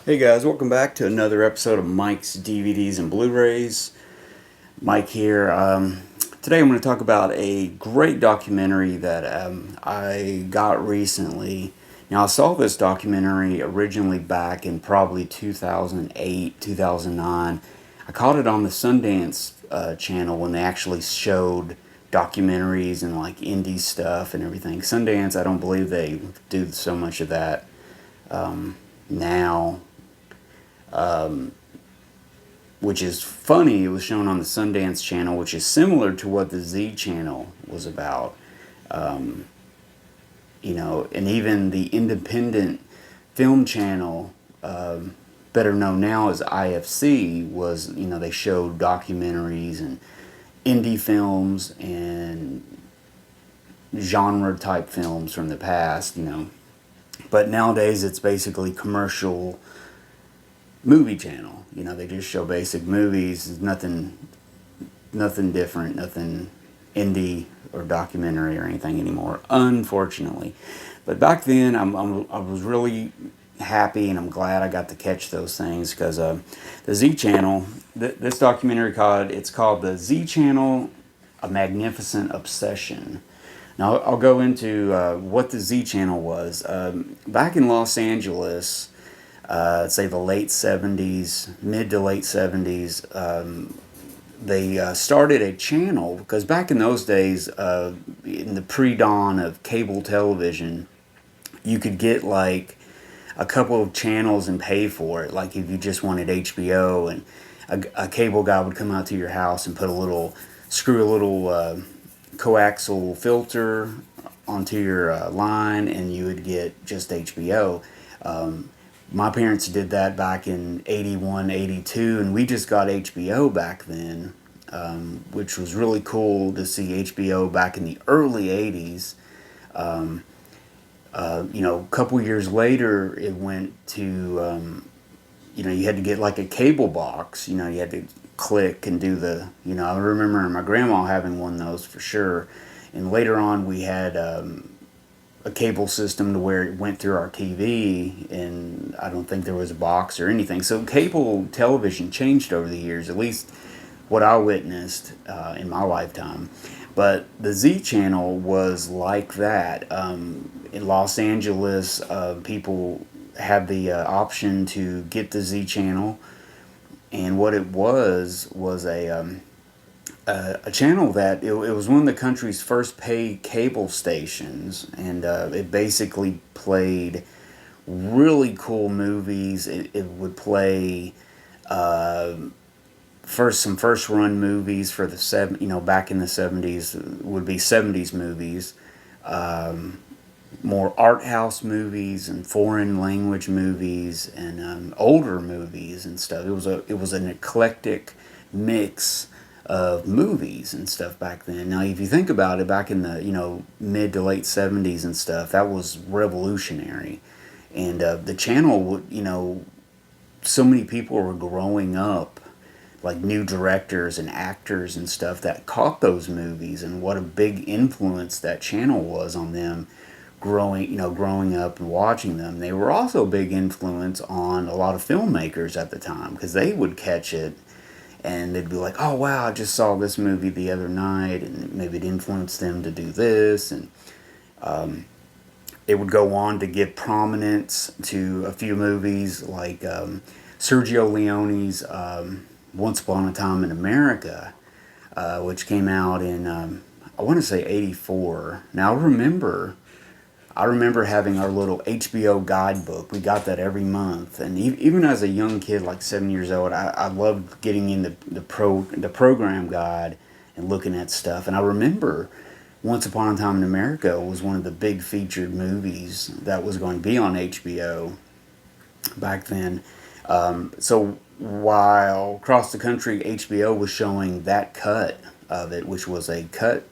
Hey guys, welcome back to another episode of Mike's DVDs and Blu-rays. Mike here. Today I'm going to talk about a great documentary that I got recently. Now I saw this documentary originally back in probably 2008, 2009. I caught it on the Sundance channel when they actually showed documentaries and like indie stuff and everything. Sundance, I don't believe they do so much of that now, which is funny. It was shown on the Sundance channel, which is similar to what the Z channel was about. And even the independent film channel, better known now as IFC, was, they showed documentaries and indie films and genre type films from the past. But nowadays it's basically commercial movie channel. They just show basic movies. Nothing different, nothing indie or documentary or anything anymore, unfortunately. But back then, I was really happy and I'm glad I got to catch those things because the Z Channel, this documentary it's called the Z Channel, A Magnificent Obsession. Now I'll go into what the Z Channel was. Back in Los Angeles, say the late 70s, mid to late 70s, they started a channel because back in those days, in the pre-dawn of cable television, you could get like a couple of channels and pay for it. Like if you just wanted HBO, and a cable guy would come out to your house and screw a little coaxial filter onto your line, and you would get just HBO. My parents did that back in 81, 82, and we just got HBO back then, which was really cool to see HBO back in the early 80s. A couple years later, it went to, you had to get like a cable box. You had to click and do I remember my grandma having one of those for sure. And later on, we had a cable system to where it went through our TV, and I don't think there was a box or anything. So cable television changed over the years, at least what I witnessed in my lifetime. But the Z channel was like that. In Los Angeles, people had the option to get the Z channel, and what it was a channel that it was one of the country's first pay cable stations, and it basically played really cool movies. It would play some first run movies for back in the 70s would be 70s movies, more art house movies and foreign language movies and older movies and stuff. It was an eclectic mix of movies and stuff back then. Now, if you think about it, back in the mid to late 70s and stuff, that was revolutionary, and the channel would so many people were growing up, like new directors and actors and stuff that caught those movies, and what a big influence that channel was on them growing up and watching them. They were also a big influence on a lot of filmmakers at the time because they would catch it and they'd be like, "Oh wow, I just saw this movie the other night," and maybe it influenced them to do this, and it would go on to give prominence to a few movies like Sergio Leone's Once Upon a Time in America, which came out in I want to say '84. Now I remember having our little HBO guidebook. We got that every month, and even as a young kid, like 7 years old, I loved getting in the program guide and looking at stuff. And I remember Once Upon a Time in America was one of the big featured movies that was going to be on HBO back then. So while across the country, HBO was showing that cut of it, which was a cut.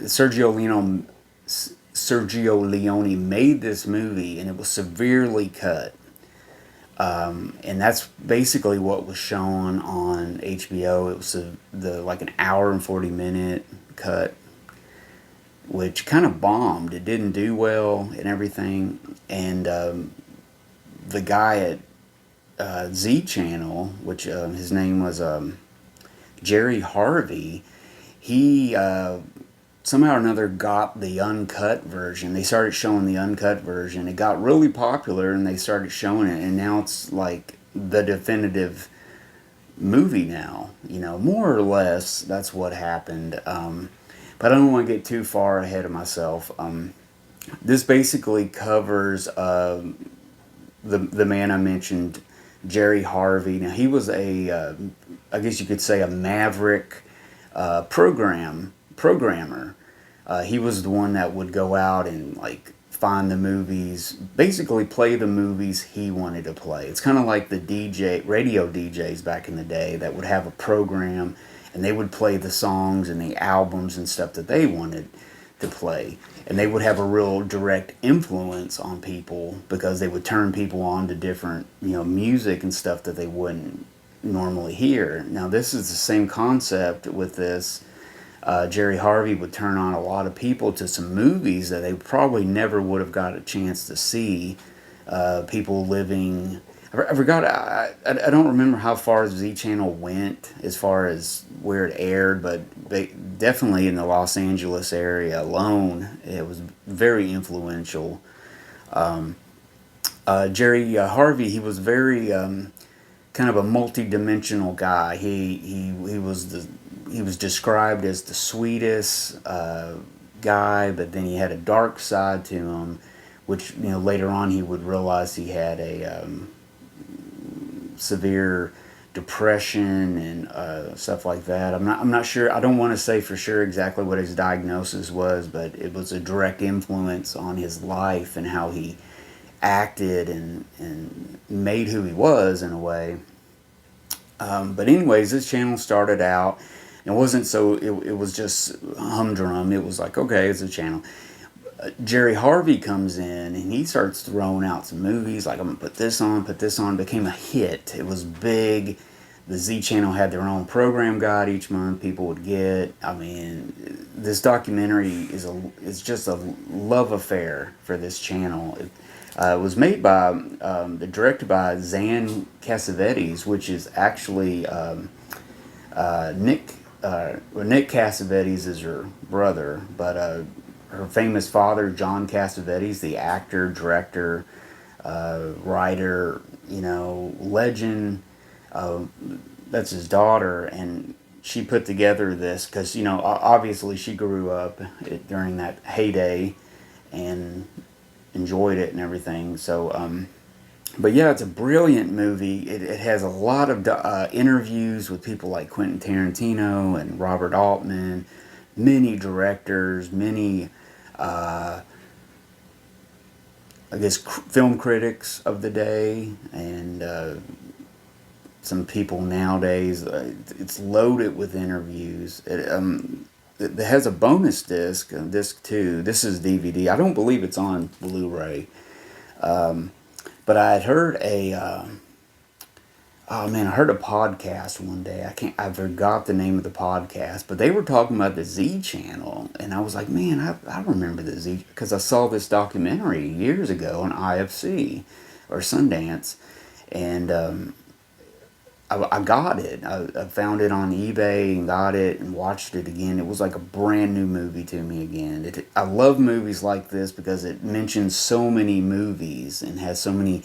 Sergio Leone Sergio Leone made this movie, and it was severely cut. And that's basically what was shown on HBO. It was the like an hour and 40 minute cut, which kind of bombed. It didn't do well and everything. And the guy at Z Channel, which his name was Jerry Harvey, he somehow or another got the uncut version. They started showing the uncut version. It got really popular, and they started showing it, and now it's like the definitive movie now. You know, more or less, that's what happened. But I don't want to get too far ahead of myself. This basically covers the man I mentioned, Jerry Harvey. Now he was I guess you could say, a maverick programmer. He was the one that would go out and like find the movies, basically play the movies he wanted to play. It's kind of like the radio DJs back in the day that would have a program, and they would play the songs and the albums and stuff that they wanted to play. And they would have a real direct influence on people because they would turn people on to different, music and stuff that they wouldn't normally hear. Now, this is the same concept with this. Jerry Harvey would turn on a lot of people to some movies that they probably never would have got a chance to see. People living... I forgot, I don't remember how far Z Channel went as far as where it aired, but definitely in the Los Angeles area alone, it was very influential. Jerry Harvey, he was very kind of a multi-dimensional guy. He was described as the sweetest guy, but then he had a dark side to him, which later on he would realize he had a severe depression and stuff like that. I'm not sure. I don't want to say for sure exactly what his diagnosis was, but it was a direct influence on his life and how he acted and made who he was in a way. But anyways, this channel started out. It wasn't so. It was just humdrum. It was like, okay, it's a channel. Jerry Harvey comes in and he starts throwing out some movies like, I'm gonna put this on. It became a hit. It was big. The Z Channel had their own program guide each month people would get. I mean, this documentary is just a love affair for this channel. It was made by, directed by Xan Cassavetes, which is actually Nick Cassavetes is her brother, but her famous father, Xan Cassavetes, the actor, director, writer, legend. That's his daughter, and she put together this because obviously she grew up during that heyday and enjoyed it and everything. So, but yeah, it's a brilliant movie. It has a lot of interviews with people like Quentin Tarantino and Robert Altman, many directors, many I guess film critics of the day, and some people nowadays. It's loaded with interviews. It has a bonus disc, disc 2. This is DVD. I don't believe it's on Blu-ray. But I had heard I heard a podcast one day. I forgot the name of the podcast, but they were talking about the Z Channel, and I was like, man, I remember the Z, because I saw this documentary years ago on IFC or Sundance, and I got it. I found it on eBay and got it and watched it again. It was like a brand new movie to me again. I love movies like this because it mentions so many movies and has so many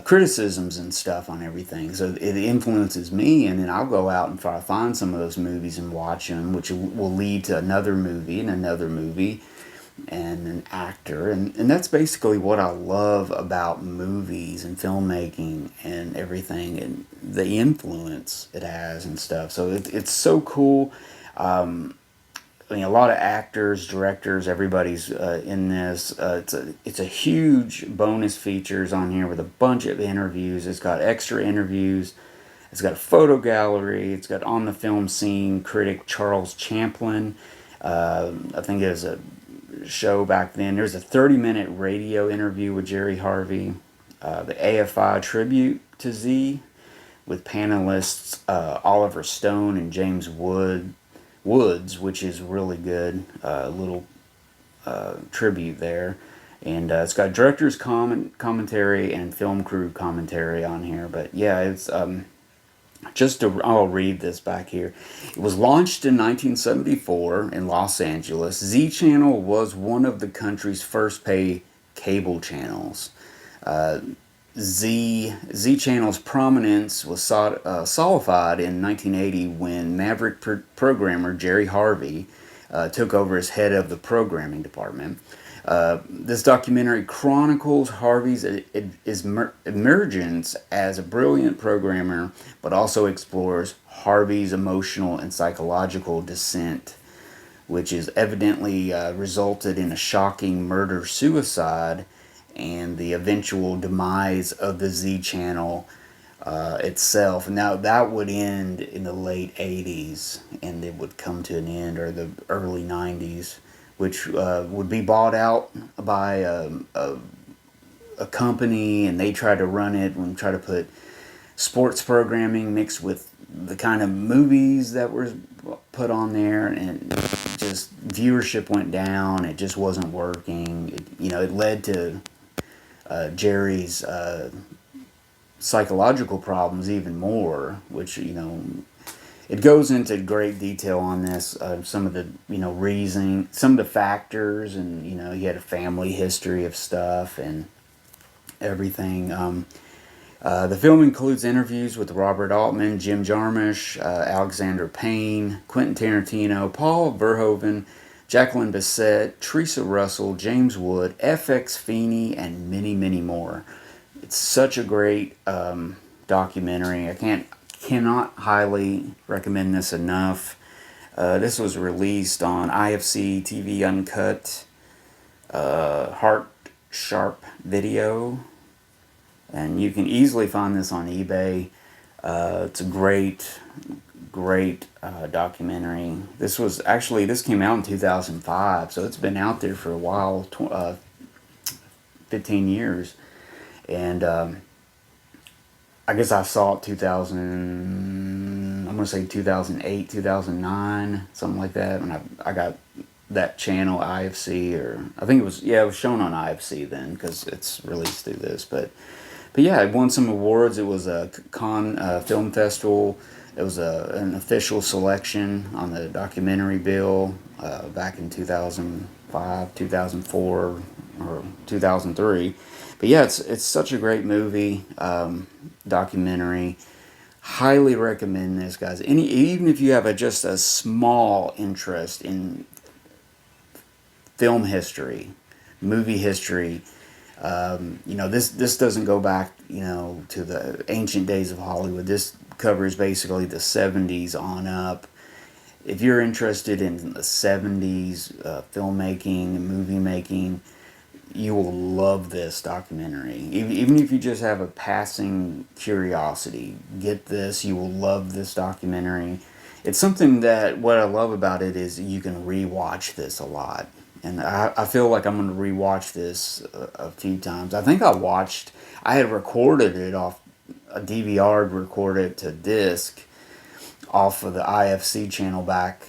criticisms and stuff on everything. So it influences me, and then I'll go out and try to find some of those movies and watch them, which will lead to another movie and another movie and an actor. And that's basically what I love about movies and filmmaking and everything, and the influence it has and stuff. So it's so cool. A lot of actors, directors, everybody's in this. It's a huge bonus features on here with a bunch of interviews. It's got extra interviews. It's got a photo gallery. It's got on the film scene critic Charles Champlin. I think it was a show back then. There's a 30-minute radio interview with Jerry Harvey. The AFI tribute to Z with panelists Oliver Stone and James Woods, which is really good. A little tribute there. And it's got director's commentary and film crew commentary on here. But yeah, it's I'll read this back here. It was launched in 1974 in Los Angeles. Z Channel was one of the country's first pay cable channels. Z Channel's prominence was solidified in 1980 when Maverick programmer Jerry Harvey took over as head of the programming department. This documentary chronicles Harvey's emergence as a brilliant programmer, but also explores Harvey's emotional and psychological descent, which is evidently resulted in a shocking murder-suicide and the eventual demise of the Z Channel itself. Now, that would end in the late 80s, and it would come to an end, or the early 90s, which would be bought out by a company, and they try to run it and try to put sports programming mixed with the kind of movies that were put on there, and just viewership went down. It just wasn't working. It led to Jerry's psychological problems even more, which it goes into great detail on this. Some of the reasoning, some of the factors, and he had a family history of stuff and everything. The film includes interviews with Robert Altman, Jim Jarmusch, Alexander Payne, Quentin Tarantino, Paul Verhoeven, Jacqueline Bisset, Teresa Russell, James Wood, FX Feeney, and many, many more. It's such a great documentary. I cannot highly recommend this enough. This was released on IFC TV Uncut, Heart Sharp Video, and you can easily find this on eBay. It's a great documentary. This came out in 2005, so it's been out there for a while, 15 years. And I guess I saw it I'm going to say 2008, 2009, something like that, when I got that channel, IFC, or I think it was shown on IFC then, because it's released through this. But yeah, it won some awards. It was a Cannes Film Festival. It was an official selection on the documentary bill back in 2005, 2004, or 2003. But yeah, it's such a great movie, documentary. Highly recommend this, guys. Even if you have just a small interest in film history, movie history, this doesn't go back, to the ancient days of Hollywood. This covers basically the 70s on up. If you're interested in the 70s filmmaking and movie making, you will love this documentary. Even if you just have a passing curiosity, get this. You will love this documentary. It's something that what I love about it is you can rewatch this a lot. And I feel like I'm going to rewatch this a few times. I think I had recorded it off a DVR, recorded it to disc off of the IFC channel back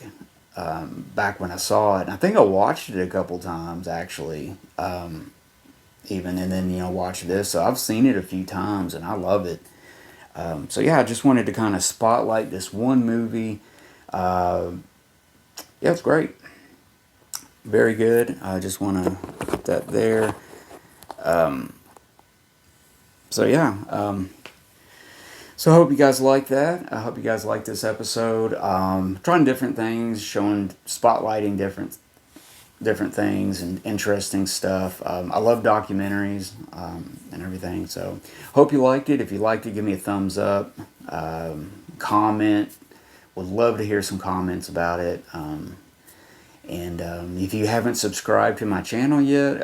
when I saw it. And I think I watched it a couple times, actually, even, and then, watch this. So I've seen it a few times, and I love it. So yeah, I just wanted to kind of spotlight this one movie. Yeah, it's great. Very good. I just want to put that there. So yeah, so I hope you guys like that. I hope you guys like this episode. Trying different things, spotlighting different things and interesting stuff. I love documentaries and everything. So hope you liked it. If you liked it, give me a thumbs up. Comment. Would love to hear some comments about it. And if you haven't subscribed to my channel yet,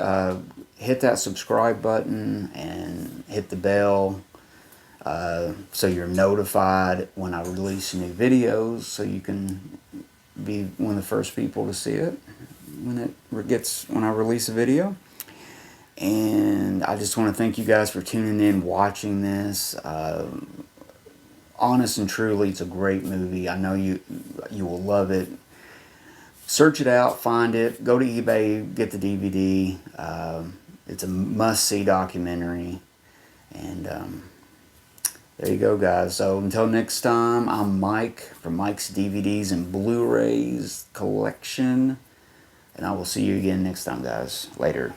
hit that subscribe button and hit the bell so you're notified when I release new videos, so you can be one of the first people to see it when I release a video. And I just want to thank you guys for tuning in, watching this. Honest and truly, it's a great movie. I know you will love it. search it out, find it, go to eBay, get the DVD. It's a must-see documentary. And there you go, guys. So until next time, I'm Mike from Mike's DVDs and Blu-rays collection. And I will see you again next time, guys. Later.